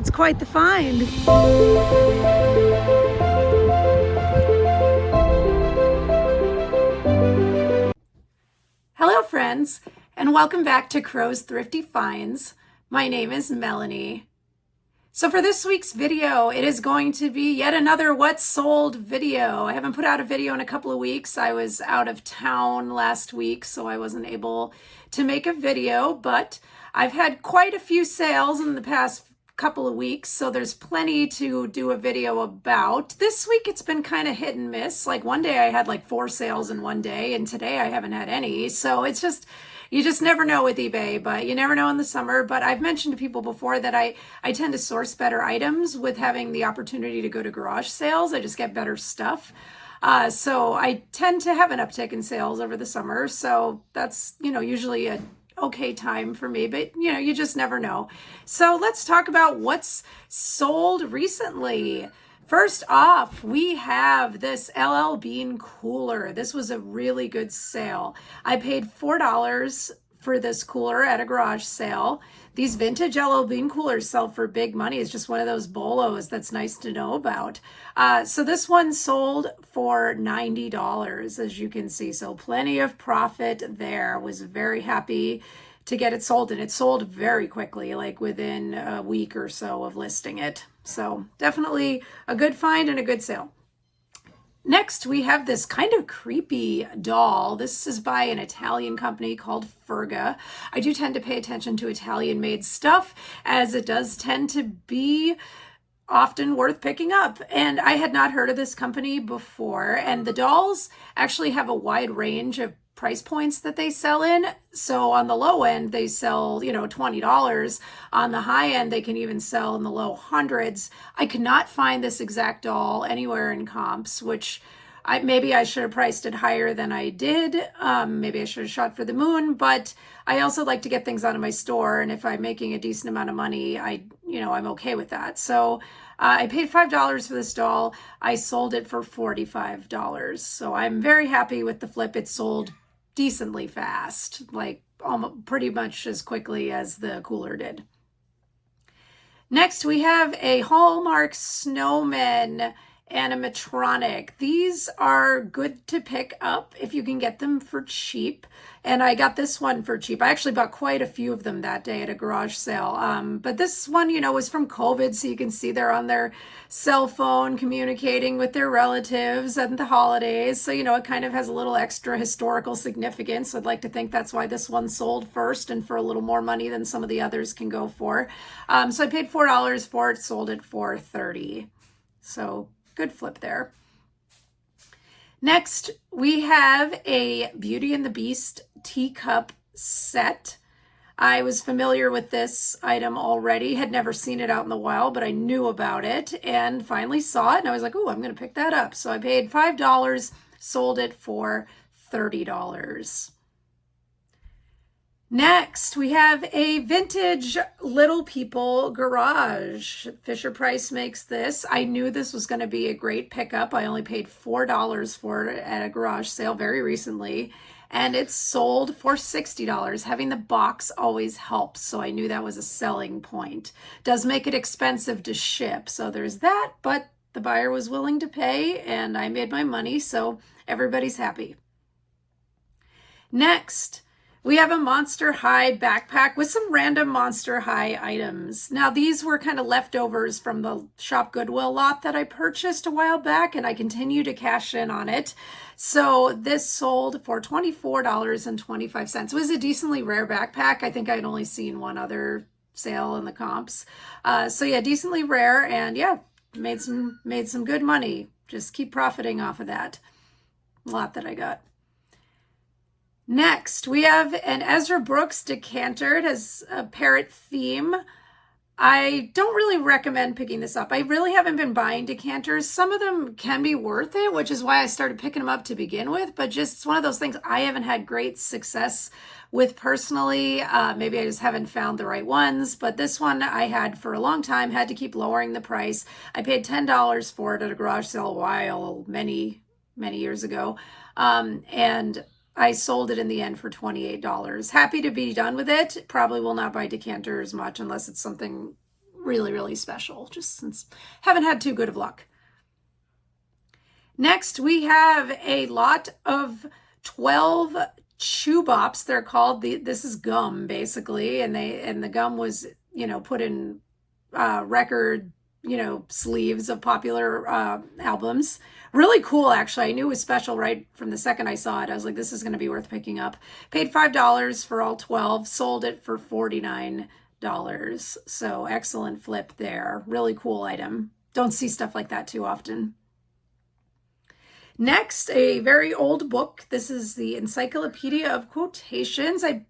It's quite the find. Hello friends, and welcome back to Crow's Thrifty Finds. My name is Melanie. So for this week's video, it is going to be yet another What's Sold video. I haven't put out a video in a couple of weeks. I was out of town last week, so I wasn't able to make a video, but I've had quite a few sales in the past couple of weeks, so there's plenty to do a video about. This week it's been kind of hit and miss. Like one day I had like 4 sales in one day, and today I haven't had any. So it's just, you just never know with eBay, but you never know in the summer. But I've mentioned to people before that I tend to source better items with having the opportunity to go to garage sales. I just get better stuff. So I tend to have an uptick in sales over the summer. So that's, usually a okay time for me, but you just never know. So let's talk about what's sold recently. First off, we have this LLBAN Cooler. This was a really good sale. I paid $4 for this cooler at a garage sale. These vintage LLBAN coolers sell for big money. It's just one of those bolos that's nice to know about. So this one sold for $90, as you can see. So plenty of profit there. Was very happy to get it sold, and it sold very quickly, like within a week or so of listing it. So definitely a good find and a good sale. Next, we have this kind of creepy doll. This is by an Italian company called Ferga. I do tend to pay attention to Italian-made stuff, as it does tend to be often worth picking up. And I had not heard of this company before. And the dolls actually have a wide range of price points that they sell in. So on the low end, they sell, $20. On the high end, they can even sell in the low hundreds. I could not find this exact doll anywhere in comps, which maybe I should have priced it higher than I did. Maybe I should have shot for the moon, but I also like to get things out of my store. And if I'm making a decent amount of money, I'm okay with that. So I paid $5 for this doll. I sold it for $45. So I'm very happy with the flip. It sold decently fast, like almost pretty much as quickly as the cooler did. Next, we have a Hallmark Snowman animatronic. These are good to pick up if you can get them for cheap. And I got this one for cheap. I actually bought quite a few of them that day at a garage sale. But this one, was from COVID, so you can see they're on their cell phone communicating with their relatives at the holidays. So, it kind of has a little extra historical significance. I'd like to think that's why this one sold first and for a little more money than some of the others can go for. So I paid $4 for it, sold it for $30. So good flip there. Next, we have a Beauty and the Beast teacup set. I was familiar with this item already, had never seen it out in the wild, but I knew about it and finally saw it. And I was like, oh, I'm going to pick that up. So I paid $5, sold it for $30. Next, we have a vintage Little People garage. Fisher Price makes this. I knew this was going to be a great pickup. I only paid $4 for it at a garage sale very recently, and it's sold for $60. Having the box always helps, so I knew that was a selling point. Does make it expensive to ship, so there's that, but the buyer was willing to pay, and I made my money, so everybody's happy. Next, we have a Monster High backpack with some random Monster High items. Now, these were kind of leftovers from the Shop Goodwill lot that I purchased a while back, and I continue to cash in on it. So this sold for $24.25. It was a decently rare backpack. I think I'd only seen one other sale in the comps. So yeah, decently rare, and yeah, made some good money. Just keep profiting off of that lot that I got. Next, we have an Ezra Brooks decanter. It has a parrot theme. I don't really recommend picking this up. I really haven't been buying decanters. Some of them can be worth it, which is why I started picking them up to begin with, but just it's one of those things I haven't had great success with personally. Maybe I just haven't found the right ones, but this one I had for a long time, had to keep lowering the price. I paid $10 for it at a garage sale many years ago. And I sold it in the end for $28. Happy to be done with it. Probably will not buy decanters much unless it's something really, really special, just since haven't had too good of luck. Next, we have a lot of 12 chew bops. They're called. This is gum, basically, and the gum was, put in record, sleeves of popular albums. Really cool, actually. I knew it was special right from the second I saw it. I was like, this is going to be worth picking up. Paid $5 for all 12, sold it for $49. So excellent flip there. Really cool item. Don't see stuff like that too often. Next, a very old book. This is the Encyclopedia of Quotations. I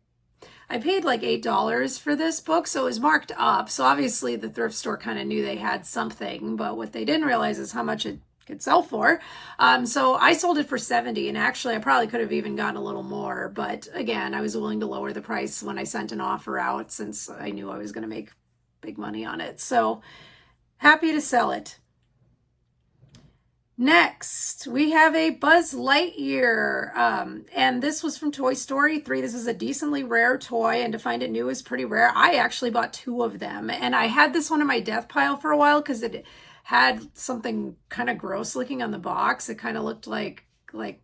paid like $8 for this book, so it was marked up. So obviously the thrift store kind of knew they had something, but what they didn't realize is how much it could sell for. So I sold it for $70, and actually I probably could have even gotten a little more, but again, I was willing to lower the price when I sent an offer out since I knew I was going to make big money on it. So happy to sell it. Next, we have a Buzz Lightyear, and this was from Toy Story 3. This is a decently rare toy, and to find it new is pretty rare. I actually bought 2 of them, and I had this one in my death pile for a while because it had something kind of gross looking on the box. It kind of looked like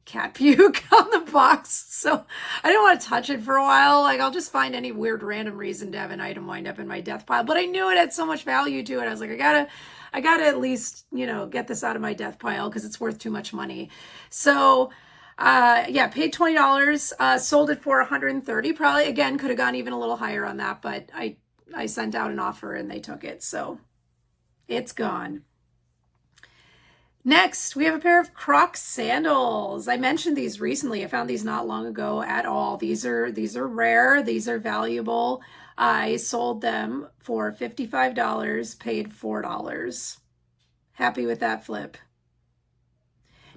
cat puke on the box, so I didn't want to touch it for a while. Like, I'll just find any weird random reason to have an item wind up in my death pile, but I knew it had so much value to it. I was like, I gotta at least, get this out of my death pile because it's worth too much money. So yeah, paid $20, sold it for $130. Probably, again, could have gone even a little higher on that, but I sent out an offer and they took it, so it's gone. Next, we have a pair of Croc Sandals. I mentioned these recently. I found these not long ago at all. These are rare. These are valuable. I sold them for $55, paid $4. Happy with that flip.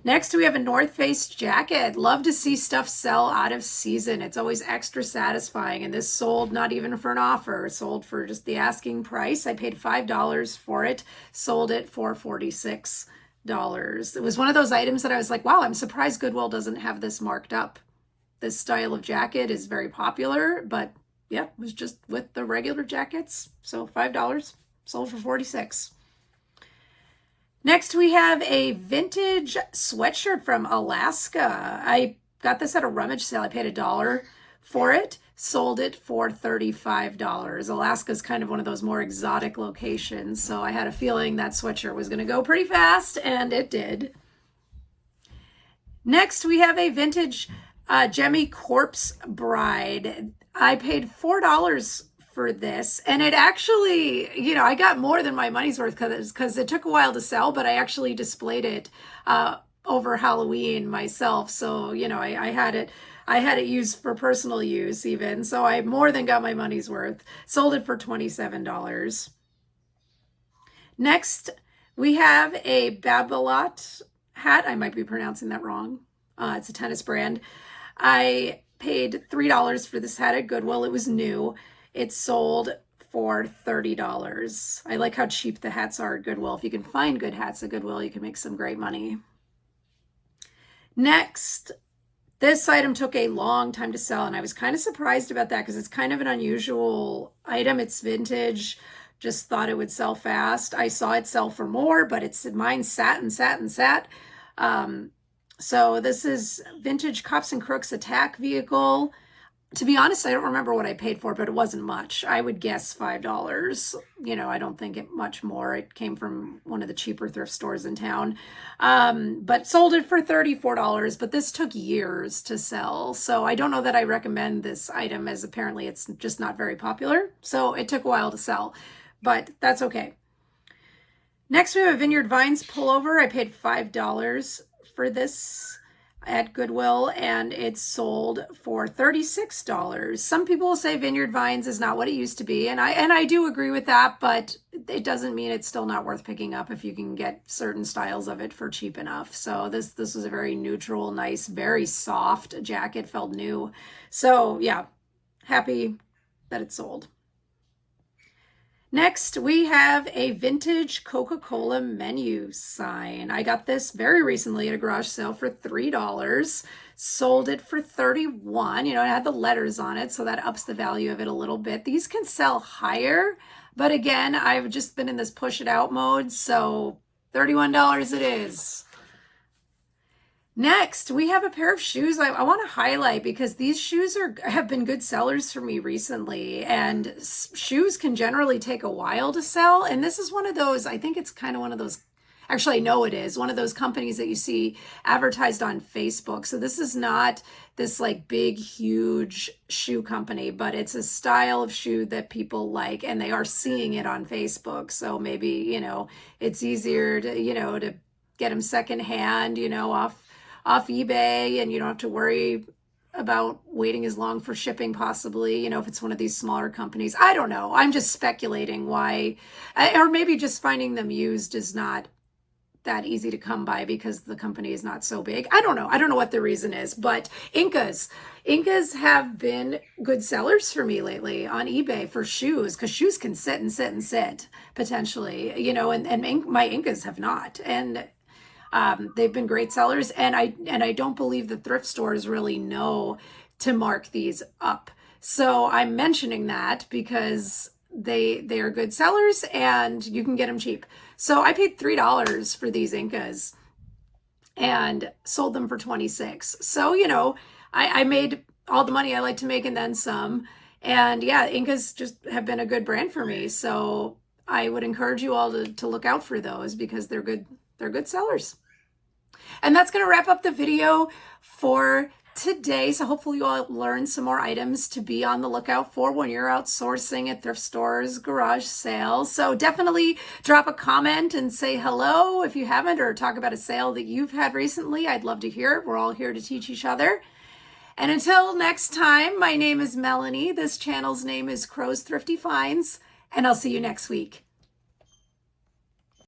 Next, we have a North Face jacket. Love to see stuff sell out of season. It's always extra satisfying. And this sold not even for an offer. It sold for just the asking price. I paid $5 for it, sold it for $46. It was one of those items that I was like, wow, I'm surprised Goodwill doesn't have this marked up. This style of jacket is very popular, but yeah, it was just with the regular jackets. So $5, sold for $46. Next, we have a vintage sweatshirt from Alaska. I got this at a rummage sale. I paid $1 for it, sold it for $35. Alaska is kind of one of those more exotic locations, so I had a feeling that sweatshirt was going to go pretty fast, and it did. Next, we have a vintage Jemmy Corpse Bride. I paid $4 for this, and it actually, I got more than my money's worth because it took a while to sell, but I actually displayed it over Halloween myself. So, I had it used for personal use even. So I more than got my money's worth. Sold it for $27. Next, we have a Babolat hat. I might be pronouncing that wrong. It's a tennis brand. I paid $3 for this hat at Goodwill. It was new. It sold for $30. I like how cheap the hats are at Goodwill. If you can find good hats at Goodwill, you can make some great money. Next, this item took a long time to sell, and I was kind of surprised about that because it's kind of an unusual item. It's vintage. Just thought it would sell fast. I saw it sell for more, but mine sat and sat and sat. So this is vintage Cops and Crooks attack vehicle. To be honest, I don't remember what I paid for it, but it wasn't much. I would guess $5. I don't think it much more. It came from one of the cheaper thrift stores in town. But sold it for $34, but this took years to sell. So I don't know that I recommend this item, as apparently it's just not very popular. So it took a while to sell, but that's okay. Next, we have a Vineyard Vines pullover. I paid $5 for this at Goodwill, and it's sold for $36. Some people will say Vineyard Vines is not what it used to be, and I do agree with that, but it doesn't mean it's still not worth picking up if you can get certain styles of it for cheap enough. So this was a very neutral, nice, very soft jacket, felt new. So yeah, happy that it sold. Next, we have a vintage Coca-Cola menu sign. I got this very recently at a garage sale for $3. Sold it for $31. It had the letters on it, so that ups the value of it a little bit. These can sell higher. But again, I've just been in this push it out mode, so $31 it is. Next, we have a pair of shoes I want to highlight because these shoes have been good sellers for me recently, and shoes can generally take a while to sell. And this is one of those, I think it's kind of one of those, actually I know it is, one of those companies that you see advertised on Facebook. So this is not this like big, huge shoe company, but it's a style of shoe that people like, and they are seeing it on Facebook. So maybe, it's easier to, to get them secondhand, off eBay, and you don't have to worry about waiting as long for shipping possibly, if it's one of these smaller companies. I don't know. I'm just speculating why, or maybe just finding them used is not that easy to come by because the company is not so big. I don't know. I don't know what the reason is, but Incas have been good sellers for me lately on eBay for shoes, because shoes can sit and sit and sit potentially, and my Incas have not. And they've been great sellers, and I don't believe the thrift stores really know to mark these up. So I'm mentioning that because they are good sellers and you can get them cheap. So I paid $3 for these Incas and sold them for $26. So, I made all the money I like to make and then some. And yeah, Incas just have been a good brand for me. So I would encourage you all to look out for those because they're good sellers. And that's going to wrap up the video for today. So hopefully you all learned some more items to be on the lookout for when you're out sourcing at thrift stores, garage sales. So definitely drop a comment and say hello if you haven't, or talk about a sale that you've had recently. I'd love to hear it. We're all here to teach each other. And until next time, my name is Melanie. This channel's name is Crow's Thrifty Finds, and I'll see you next week.